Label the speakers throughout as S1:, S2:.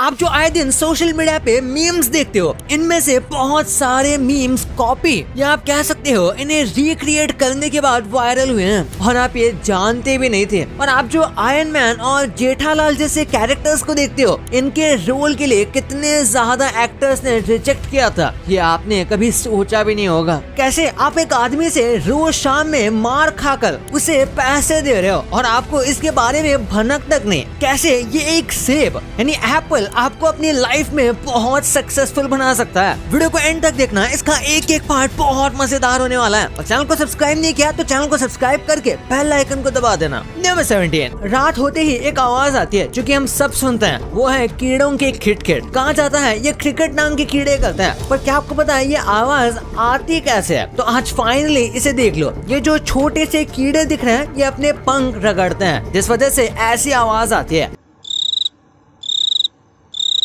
S1: आप जो आए दिन सोशल मीडिया पे मीम्स देखते हो, इनमें से बहुत सारे मीम्स कॉपी या आप कह सकते हो इन्हें रिक्रिएट करने के बाद वायरल हुए हैं और आप ये जानते भी नहीं थे। और आप जो आयरन मैन और जेठालाल जैसे कैरेक्टर्स को देखते हो, इनके रोल के लिए कितने ज्यादा एक्टर्स ने रिजेक्ट किया था ये आपने कभी सोचा भी नहीं होगा। कैसे आप एक आदमी से रोज शाम में मार खाकर उसे पैसे दे रहे हो और आपको इसके बारे में भनक तक नहीं। कैसे ये एक सेब यानी एप्पल आपको अपनी लाइफ में बहुत सक्सेसफुल बना सकता है। वीडियो को एंड तक देखना, इसका एक एक पार्ट बहुत मजेदार होने वाला है। और चैनल को सब्सक्राइब नहीं किया तो चैनल को सब्सक्राइब करके बेल आइकन को दबा देना। नंबर 17, रात होते ही एक आवाज आती है जो कि हम सब सुनते हैं, वो है कीड़ों के खिटखिट। कहा जाता है ये क्रिकेट नाम के कीड़े करते हैं, पर क्या आपको पता है ये आवाज आती कैसे है? तो आज फाइनली इसे देख लो। ये जो छोटे से कीड़े दिख रहे हैं ये अपने पंख रगड़ते हैं, जिस वजह से ऐसी आवाज आती है।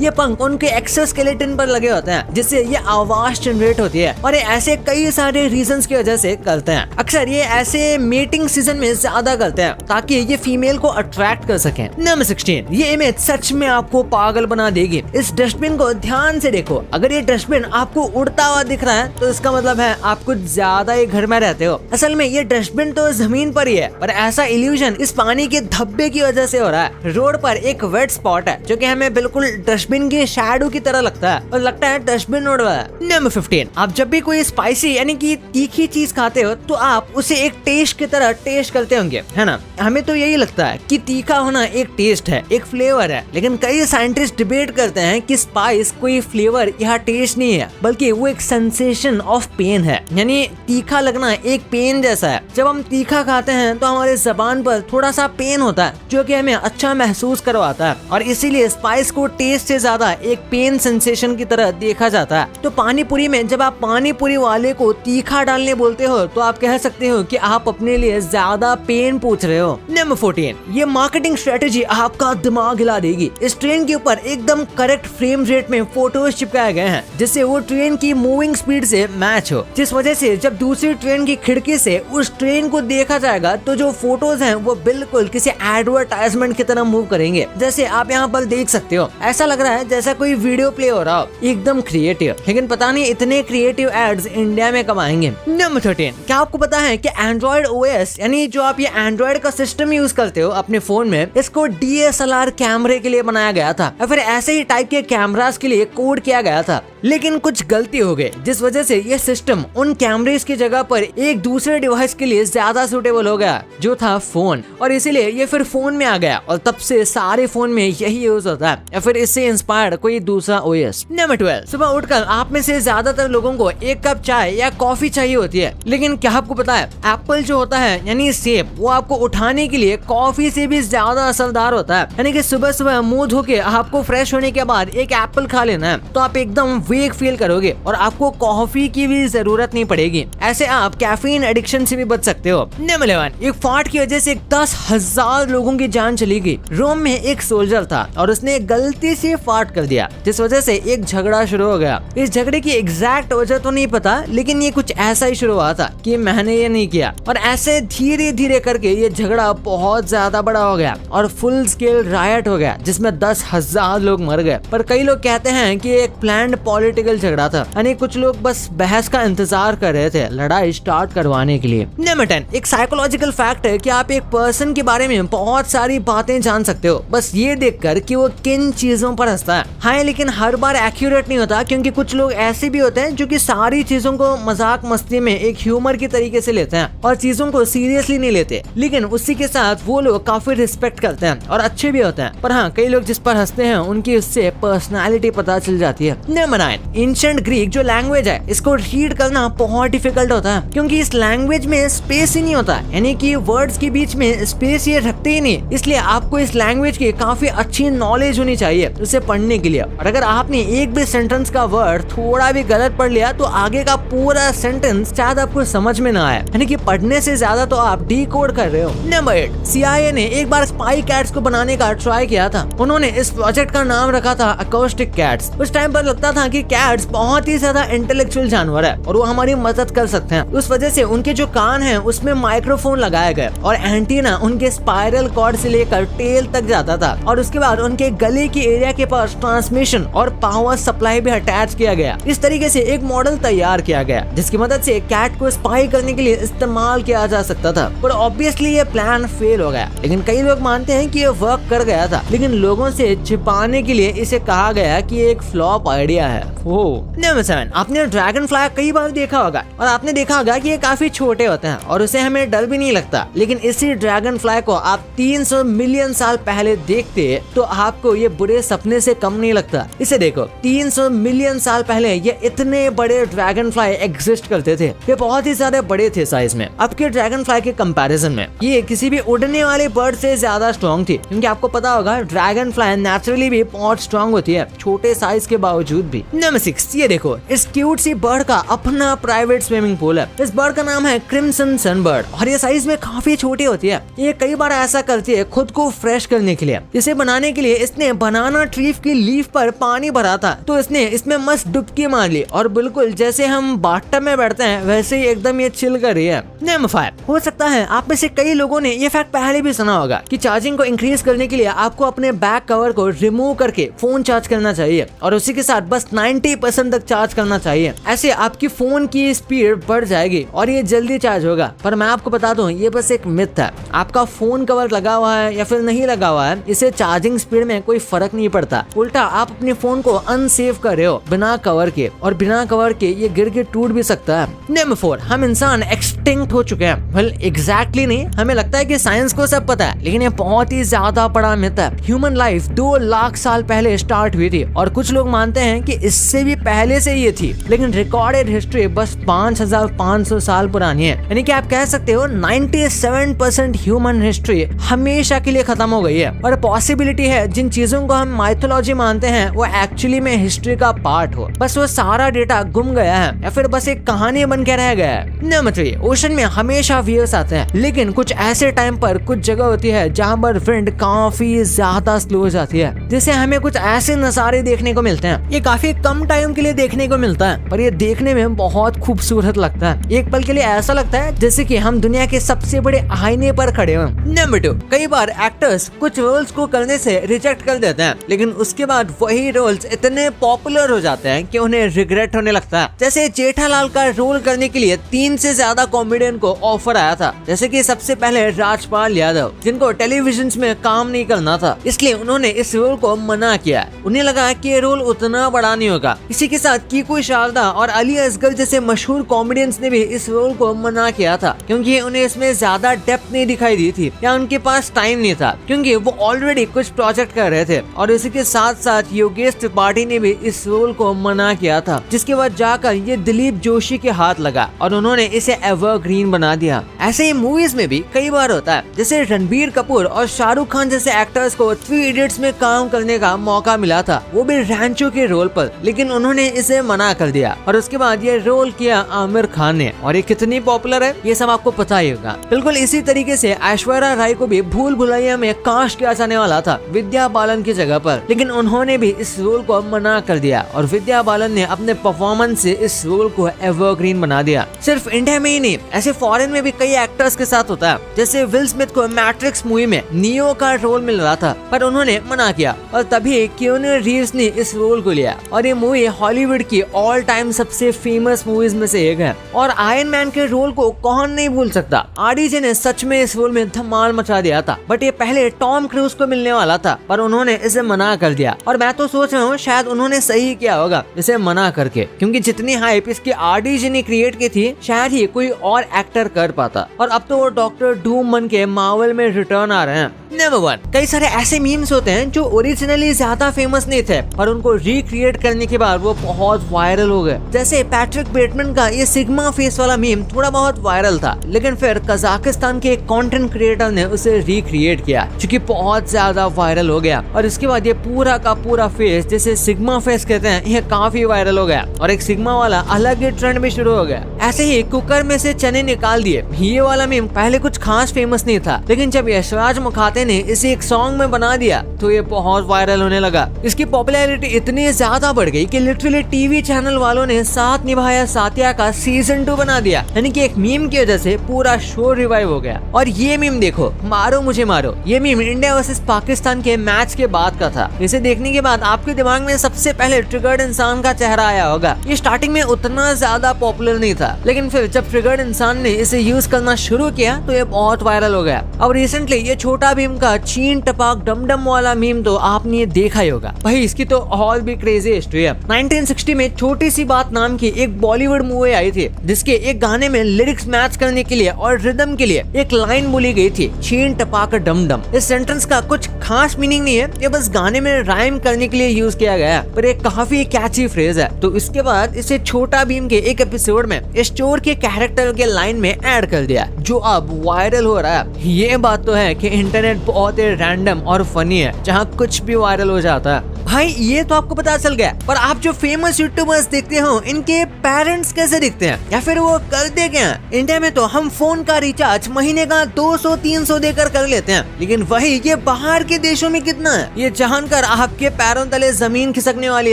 S1: ये पंख उनके एक्सोस्केलेटन पर लगे होते हैं, जिससे ये आवाज जनरेट होती है। और ये ऐसे कई सारे रीजंस की वजह से करते हैं। अक्सर ये ऐसे मीटिंग सीजन में ज्यादा करते हैं ताकि ये फीमेल को अट्रैक्ट कर सकें। नंबर 16, ये इमेज सच में आपको पागल बना देगी। इस डस्टबिन को ध्यान से देखो। अगर ये डस्टबिन आपको उड़ता हुआ दिख रहा है तो इसका मतलब है आप कुछ ज्यादा ही घर में रहते हो। असल में ये डस्टबिन तो जमीन पर ही है, पर ऐसा इल्यूजन इस पानी के धब्बे की वजह से हो रहा है। रोड पर एक वेट स्पॉट है जो कि हमें बिल्कुल डस्टबिन के शैडो की तरह लगता है और लगता है डस्टबिन उड़ रहा है। नंबर 15, आप जब भी कोई स्पाइसी यानी कि तीखी चीज खाते हो तो आप उसे एक टेस्ट की तरह टेस्ट करते होंगे, है ना? हमें तो यही लगता है कि तीखा होना एक टेस्ट है, एक फ्लेवर है, लेकिन कई साइंटिस्ट डिबेट करते हैं कि स्पाइस कोई फ्लेवर या टेस्ट नहीं है, बल्कि वो एक सेंसेशन ऑफ पेन है। यानी तीखा लगना एक पेन जैसा है। जब हम तीखा खाते हैं तो हमारे जबान पर थोड़ा सा पेन होता है जो कि हमें अच्छा महसूस करवाता है, और इसीलिए स्पाइस को टेस्ट से ज्यादा एक पेन सेंसेशन की तरह देखा जाता है। तो पानी पूरी में जब आप पानी पूरी वाले को तीखा डालने बोलते हो तो आप कह सकते हो कि आप अपने लिए ज्यादा पेन पूछ रहे हो। नंबर 14, ये मार्केटिंग स्ट्रेटेजी आपका दिमाग हिला देगी। इस ट्रेन के ऊपर एकदम करेक्ट फ्रेम रेट में फोटोज चिपकाए गए हैं जिससे वो ट्रेन की मूविंग स्पीड से मैच हो, जिस वजह से जब दूसरी ट्रेन की खिड़की से उस ट्रेन को देखा जाएगा तो जो फोटोज हैं वो बिल्कुल किसी एडवर्टाइजमेंट की तरह मूव करेंगे। जैसे आप यहाँ पर देख सकते हो, ऐसा लग रहा है जैसा कोई वीडियो प्ले हो रहा हो, एकदम क्रिएटिव। लेकिन पता नहीं इतने क्रिएटिव एड्स इंडिया में कब आएंगे। नंबर 13, क्या आपको पता है कि एंड्रॉइड ओएस यानी जो आप ये एंड्रॉइड का सिस्टम यूज करते हो अपने फोन में, इसको DSLR कैमरे के लिए बनाया गया था और फिर ऐसे ही टाइप के कैमरास के लिए कोड किया गया था, लेकिन कुछ गलती हो गई जिस वजह से ये सिस्टम उन कैमरेस की जगह पर एक दूसरे डिवाइस के लिए ज्यादा सूटेबल हो गया जो था फोन, और इसीलिए ये फिर फोन में आ गया और तब से सारे फोन में यही यूज होता है या फिर इससे इंस्पायर्ड कोई दूसरा ओएस। नंबर 12, सुबह उठकर आप में से ज्यादातर लोगों को एक कप चाय या कॉफी चाहिए होती है, लेकिन क्या आपको पता है एप्पल जो होता है यानी सेब, वो आपको उठाने के लिए कॉफी से भी ज्यादा असरदार होता है। यानी कि सुबह सुबह मुंह धो के आपको फ्रेश होने के बाद एक एप्पल खा लेना है तो आप एकदम वेक फील करोगे और आपको कॉफी की भी जरूरत नहीं पड़ेगी। ऐसे आप कैफीन एडिक्शन से भी बच सकते हो। नंबर 11, एक फाट की वजह से 10,000 लोगों की जान चली गई। रोम में एक सोल्जर था और उसने गलती से फाट कर दिया, जिस वजह से एक झगड़ा शुरू हो गया। इस झगड़े की एग्जैक्ट वजह तो नहीं पता, लेकिन ये कुछ ऐसा ही शुरू हुआ था कि मैंने ये नहीं किया, और ऐसे धीरे धीरे करके ये झगड़ा बहुत ज्यादा बड़ा हो गया और फुल स्केल रायट हो गया जिसमें 10,000 लोग मर गए। पर कई लोग कहते हैं कि एक प्लान्ड पॉलिटिकल झगड़ा था, यानी कुछ लोग बस बहस का इंतजार कर रहे थे लड़ाई स्टार्ट करवाने के लिए। नंबर 10, एक साइकोलॉजिकल फैक्ट है कि आप एक पर्सन के बारे में बहुत सारी बातें जान सकते हो बस ये देखकर कि वो किन चीजों पर हंसता है। हाँ, लेकिन हर बार एक्यूरेट नहीं होता, क्योंकि कुछ लोग ऐसे भी होते हैं जो कि सारी चीजों को मजाक मस्ती में एक ह्यूमर की तरीके से लेते हैं और चीजों को सीरियसली नहीं लेते, लेकिन उसी के साथ वो लोग काफी रिस्पेक्ट करते हैं और अच्छे भी होते हैं। पर हाँ, कई लोग जिस पर हंसते हैं उनकी उससे पर्सनालिटी पता चल जाती है। नंबर 9, एंशिएंट ग्रीक जो लैंग्वेज है इसको रीड करना बहुत डिफिकल्ट होता है, क्योंकि इस लैंग्वेज में स्पेस ही नहीं होता, यानी कि वर्ड्स के बीच में स्पेस ये रखते ही नहीं। इसलिए आपको इस लैंग्वेज की काफी अच्छी नॉलेज होनी चाहिए उसे पढ़ने के लिए। और अगर आपने एक भी सेंटेंस का वर्ड थोड़ा भी गलत पढ़ लिया तो आगे का पूरा सेंटेंस शायद आपको समझ में ना आए, यानी कि पढ़ने से ज्यादा तो आप डिकोड कर रहे हो। नंबर 8, CIA ने एक बार स्पाई कैट्स को बनाने का ट्राई किया था। उन्होंने इस प्रोजेक्ट का नाम रखा था अकोस्टिक कैट्स। उस टाइम पर लगता था कि क्योंकि कैट्स बहुत ही ज्यादा इंटेलेक्चुअल जानवर है और वो हमारी मदद कर सकते हैं। उस वजह से उनके जो कान हैं उसमें माइक्रोफोन लगाया गया और एंटीना उनके स्पाइरल कॉर्ड से लेकर टेल तक जाता था और उसके बाद उनके गले की एरिया के पास ट्रांसमिशन और पावर सप्लाई भी अटैच किया गया। इस तरीके से एक मॉडल तैयार किया गया जिसकी मदद से कैट को स्पाई करने के लिए इस्तेमाल किया जा सकता था, पर ऑब्वियसली ये प्लान फेल हो गया। लेकिन कई लोग मानते हैं कि ये वर्क कर गया था, लेकिन लोगों से छिपाने के लिए इसे कहा गया कि ये एक फ्लॉप आइडिया है। नंबर 7, आपने ड्रैगन फ्लाई कई बार देखा होगा और आपने देखा होगा कि ये काफी छोटे होते हैं और उसे हमें डर भी नहीं लगता। लेकिन इसी ड्रैगन फ्लाई को आप 300 मिलियन साल पहले देखते तो आपको ये बुरे सपने से कम नहीं लगता। इसे देखो, 300 मिलियन साल पहले ये इतने बड़े ड्रैगन फ्लाई एग्जिस्ट करते थे। ये बहुत ही ज्यादा बड़े थे साइज में। अब के ड्रैगन फ्लाई के कंपैरिजन में ये किसी भी उड़ने वाले बर्ड से ज्यादा स्ट्रॉन्ग थी, क्योंकि आपको पता होगा ड्रैगन फ्लाई नेचुरली भी बहुत स्ट्रॉन्ग होती है छोटे साइज के बावजूद भी। नंबर 6, ये देखो, इस क्यूट सी बर्ड का अपना प्राइवेट स्विमिंग पूल है। इस बर्ड का नाम है क्रिम्सन सनबर्ड और ये साइज में काफी छोटी होती है। ये कई बार ऐसा करती है खुद को फ्रेश करने के लिए। इसे बनाने के लिए इसने बनाना ट्री की लीफ पर पानी भरा था, तो इसने इसमें मस्त डुबकी मार ली और बिल्कुल जैसे हम बाथटब में बैठते हैं वैसे ही एकदम ये चिल कर रही है। नंबर 5, हो सकता है आप में से कई लोगों ने ये फैक्ट पहले भी सुना होगा कि चार्जिंग को इंक्रीज करने के लिए आपको अपने बैक कवर को रिमूव करके फोन चार्ज करना चाहिए और उसी के साथ बस 90% तक चार्ज करना चाहिए। ऐसे आपकी फोन की स्पीड बढ़ जाएगी और ये जल्दी चार्ज होगा। पर मैं आपको बता दूं, ये बस एक मिथ है। आपका फोन कवर लगा हुआ है या फिर नहीं लगा हुआ है, इससे चार्जिंग स्पीड में कोई फर्क नहीं पड़ता। उल्टा आप अपने फोन को अनसेफ कर रहे हो बिना कवर के, और बिना कवर के ये गिर के टूट भी सकता है। नंबर 4, हम इंसान एक्सटिंक्ट हो चुके हैं। वेल एग्जैक्टली नहीं, हमें लगता है कि साइंस को सब पता है, लेकिन ये बहुत ही ज्यादा बड़ा मिथ है। ह्यूमन लाइफ 2 लाख साल पहले स्टार्ट हुई थी और कुछ लोग मानते हैं कि इससे भी पहले से ये थी, लेकिन रिकॉर्डेड हिस्ट्री बस 5500 साल पुरानी है। यानी कि आप कह सकते हो 97% ह्यूमन हिस्ट्री हमेशा के लिए खत्म हो गई है। और पॉसिबिलिटी है जिन चीजों को हम माइथोलॉजी मानते हैं वो एक्चुअली में हिस्ट्री का पार्ट हो, बस वो सारा डेटा गुम गया है या फिर बस एक कहानी बन के रह गया है। नंबर 3, ओशन में हमेशा वेव्स आते हैं, लेकिन कुछ ऐसे टाइम पर कुछ जगह होती है जहाँ पर विंड काफी ज्यादा स्लो हो जाती है, जिससे हमें कुछ ऐसे नजारे देखने को मिलते हैं। ये काफी कम टाइम के लिए देखने को मिलता है, पर ये देखने में बहुत खूबसूरत लगता है। एक पल के लिए ऐसा लगता है जैसे कि हम दुनिया के सबसे बड़े आईने पर खड़े हो। नंबर 2, कई बार एक्टर्स कुछ रोल्स को करने से रिजेक्ट कर देते हैं, लेकिन उसके बाद वही रोल्स इतने पॉपुलर हो जाते हैं कि उन्हें रिग्रेट होने लगता है। जैसे जेठालाल का रोल करने के लिए 3 से ज्यादा कॉमेडियन को ऑफर आया था, जैसे कि सबसे पहले राजपाल यादव, जिनको टेलीविजन में काम नहीं करना था, इसलिए उन्होंने इस रोल को मना किया। उन्हें लगा कि ये रोल उतना बड़ा नहीं होगा। इसी के साथ कीकू शारदा और अली असगर जैसे मशहूर कॉमेडियंस ने भी इस रोल को मना किया था, क्योंकि उन्हें इसमें ज्यादा डेप्थ नहीं दिखाई दी थी या उनके पास टाइम नहीं था, क्योंकि वो ऑलरेडी कुछ प्रोजेक्ट कर रहे थे। और इसी के साथ साथ योगेश त्रिपाठी ने भी इस रोल को मना किया था, जिसके बाद जाकर ये दिलीप जोशी के हाथ लगा और उन्होंने इसे एवरग्रीन बना दिया। ऐसे ही मूवीज में भी कई बार होता है, जैसे रणबीर कपूर और शाहरुख खान जैसे एक्टर्स को 3 इडियट्स में काम करने का मौका मिला था, वो भी रैंचो के रोल पर, लेकिन उन्होंने इसे मना कर दिया और उसके बाद ये रोल किया आमिर खान ने, और ये कितनी पॉपुलर है ये सब आपको पता ही होगा। बिल्कुल इसी तरीके से ऐश्वर्या राय को भी भूल भुलैया में कास्ट किया जाने वाला था विद्या बालन की जगह पर, लेकिन उन्होंने भी इस रोल को मना कर दिया और विद्या बालन ने अपने परफॉर्मेंस से इस रोल को एवरग्रीन बना दिया। सिर्फ इंडिया में ही नहीं, ऐसे फॉरेन में भी कई एक्टर्स के साथ होता है। जैसे विल स्मिथ को मैट्रिक्स मूवी में नियो का रोल मिल रहा था, पर उन्होंने मना किया और तभी कियानू रीव्स ने इस रोल को लिया, और ये मूवी हॉलीवुड की ऑल टाइम सबसे फेमस मूवीज में से एक है। और आयरन मैन के रोल को कौन नहीं भूल सकता, आरडीजे ने सच में इस रोल में धमाल मचा दिया था। बट ये पहले टॉम क्रूज को मिलने वाला था, पर उन्होंने इसे मना कर दिया, और मैं तो सोच रहा हूँ शायद उन्होंने सही किया होगा इसे मना करके, क्योंकि जितनी हाइप इसकी आरडीजे ने क्रिएट की थी शायद ही कोई और एक्टर कर पाता। और अब तो वो डॉक्टर डूम बन के मार्वल में रिटर्न आ रहे हैं। नंबर 1, कई सारे ऐसे मीम्स होते हैं जो ओरिजिनली ज्यादा फेमस नहीं थे, पर उनको रिक्रिएट करने के बाद वो बहुत वायरल हो गए। जैसे पैट्रिक बेटमैन का ये सिग्मा फेस वाला मीम थोड़ा बहुत वायरल था, लेकिन फिर कजाकिस्तान के कंटेंट क्रिएटर ने उसे रिक्रिएट किया, जो कि बहुत ज्यादा वायरल हो गया। और इसके बाद ये पूरा का पूरा फेस, जिसे सिग्मा फेस कहते हैं, ये काफी वायरल हो गया और एक सिग्मा वाला अलग ही ट्रेंड भी शुरू हो गया। ऐसे ही कुकर में से चने निकाल दिए, ये वाला मीम पहले कुछ खास फेमस नहीं था, लेकिन जब यशराज मुखाते निर्माते ने इसे एक सॉन्ग में बना दिया तो ये बहुत वायरल होने लगा। इसकी पॉपुलैरिटी इतनी ज्यादा बढ़ गई कि लिटरली टीवी चैनल वालों ने साथ निभाया साथिया का सीजन 2 बना दिया, यानी कि एक मीम की वजह से पूरा शो रिवाइव हो गया। और ये मीम देखो, मारो मुझे मारो, ये मीम इंडिया वर्सेस पाकिस्तान के मैच के बाद का था। इसे देखने के बाद आपके दिमाग में सबसे पहले ट्रिगर्ड इंसान का चेहरा आया होगा। ये स्टार्टिंग में उतना ज्यादा पॉपुलर नहीं था, लेकिन फिर जब ट्रिगर्ड इंसान ने इसे यूज करना शुरू किया तो ये बहुत वायरल हो गया। अब रिसेंटली ये छोटा भीम का चीन टपाक डमडम वाला मीम तो आपने देखा ही होगा। भाई इसकी तो और भी क्रेजी हिस्ट्री है। 1960 में छोटी सी बात नाम की एक बॉलीवुड मूवी आई थी, जिसके एक गाने में लिरिक्स मैच करने के लिए और रिदम के लिए एक लाइन बोली गई थी, चीन टपाक डमडम। इस सेंटेंस का कुछ खास मीनिंग नहीं है, ये बस गाने में राइम करने के लिए यूज किया गया, पर एक काफी कैची फ्रेज है। तो इसके बाद इसे छोटा भीम के एक एपिसोड में स्टोर के कैरेक्टर के लाइन में ऐड कर दिया, जो अब वायरल हो रहा है। ये बात तो है कि इंटरनेट बहुत ही रैंडम और फनी है, जहाँ कुछ भी वायरल हो जाता है। भाई ये तो आपको पता चल गया, पर आप जो फेमस यूट्यूबर्स देखते हो, इनके पेरेंट्स कैसे दिखते हैं या फिर वो करते क्या हैं? इंडिया में तो हम फोन का रिचार्ज महीने का 200-300 देकर कर लेते हैं, लेकिन वही ये बाहर के देशों में कितना है, ये जानकर आपके पैरों तले जमीन खिसकने वाली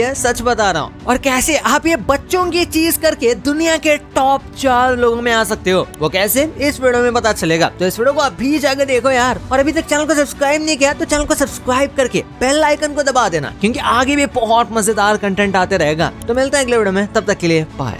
S1: है, सच बता रहा हूँ। और कैसे आप ये बच्चों की चीज करके दुनिया के टॉप 4 लोगों में आ सकते हो, वो कैसे, इस वीडियो में पता चलेगा। तो इस वीडियो को अभी जाकर देखो यार, और अभी तक चैनल को सब्सक्राइब नहीं किया तो चैनल को सब्सक्राइब करके बेल आइकन को दबा देना, क्योंकि आगे भी बहुत मजेदार कंटेंट आते रहेगा। तो मिलते हैं अगले वीडियो में, तब तक के लिए बाय।